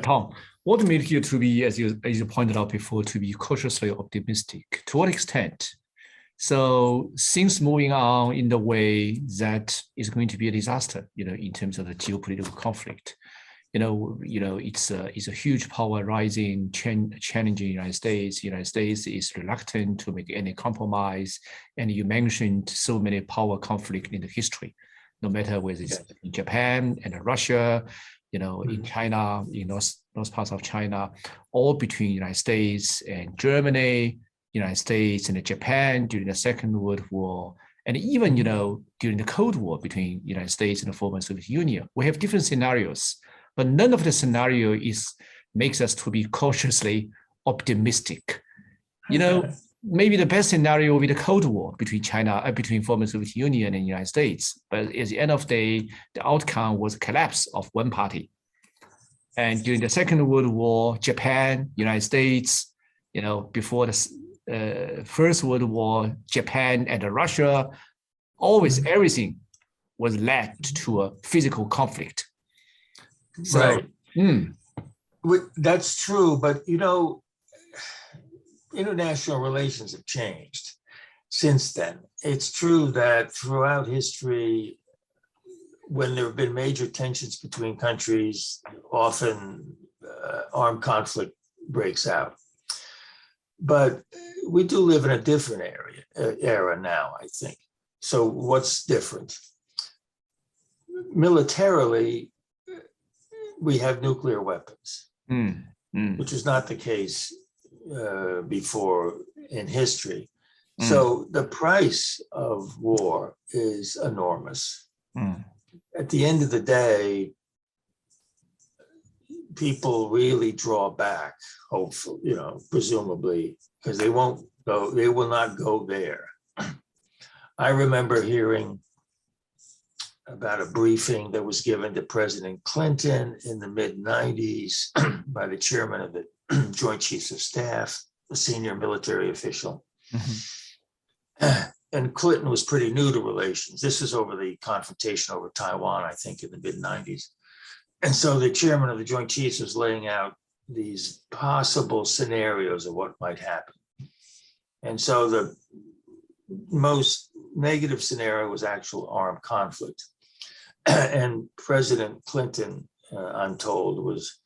Tom, what made you to be, as you pointed out before, to be cautiously optimistic? To what extent? So things moving on in the way that is going to be a disaster, in terms of the geopolitical conflict. It's a huge power rising, challenging the United States. The United States is reluctant to make any compromise. And you mentioned so many power conflict in the history, no matter whether it's in Japan and Russia, in China, in those parts of China, or between the United States and Germany, United States and Japan during the Second World War, and even, during the Cold War between the United States and the former Soviet Union. We have different scenarios, but none of the scenario makes us to be cautiously optimistic. Maybe the best scenario will be the Cold War between former Soviet Union and the United States. But at the end of the day, the outcome was a collapse of one party. And during the Second World War, Japan, United States, before the First World War, Japan and Russia, everything was led to a physical conflict. So, right. That's true, but international relations have changed since then. It's true that throughout history, when there have been major tensions between countries, often armed conflict breaks out. But we do live in a different era now, I think. So what's different? Militarily, we have nuclear weapons, which is not the case before in history. So the price of war is enormous. At the end of the day, people really draw back, hopefully, presumably, because they will not go there. I remember hearing about a briefing that was given to President Clinton in the mid-90s by the chairman of the Joint Chiefs of Staff, a senior military official. And Clinton was pretty new to relations. This was over the confrontation over Taiwan, I think, in the mid-90s. And so the chairman of the Joint Chiefs was laying out these possible scenarios of what might happen. And so the most negative scenario was actual armed conflict. And President Clinton, I'm told, was,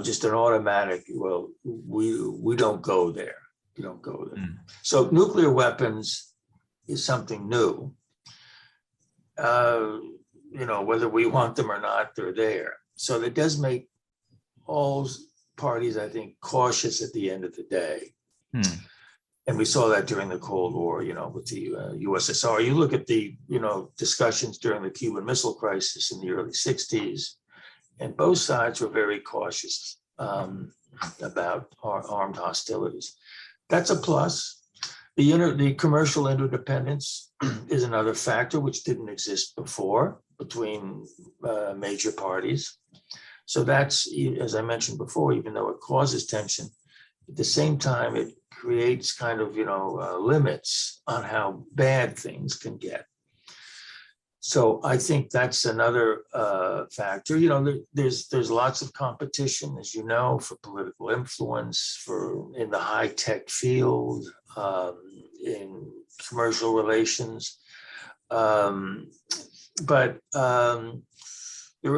just an automatic, well, we don't go there. We don't go there. So nuclear weapons is something new. Whether we want them or not, they're there. So that does make all parties, I think, cautious at the end of the day. And we saw that during the Cold War, with the USSR. You look at the, discussions during the Cuban Missile Crisis in the early 60s, and both sides were very cautious about armed hostilities. That's a plus. The commercial interdependence is another factor which didn't exist before between major parties. So that's, as I mentioned before, even though it causes tension, at the same time, it creates kind of, limits on how bad things can get. So I think that's another factor. There's lots of competition, as you know, for political influence, in the high-tech field, in commercial relations. But there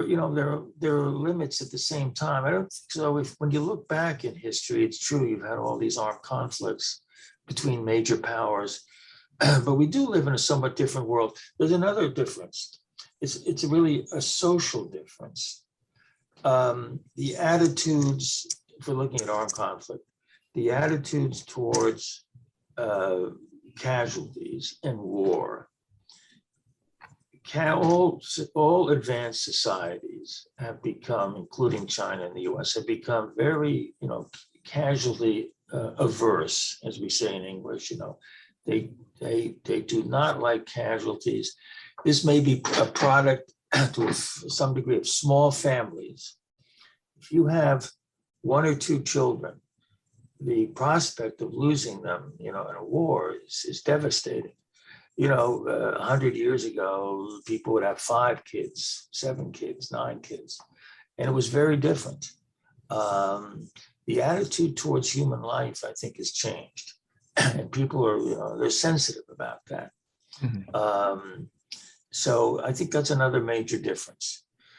are limits at the same time. I don't think so. When you look back in history, it's true you've had all these armed conflicts between major powers, but we do live in a somewhat different world. There's another difference. It's really a social difference. The attitudes, if we're looking at armed conflict, the attitudes towards casualties in war. All advanced societies have become, including China and the US, have become very, casualty averse, as we say in English. They do not like casualties. This may be a product to some degree of small families. If you have one or two children, the prospect of losing them, in a war is devastating. 100 years ago, people would have 5 kids, 7 kids, 9 kids. and it was very different. The attitude towards human life, I think, has changed, and people are, they're sensitive about that. So I think that's another major difference.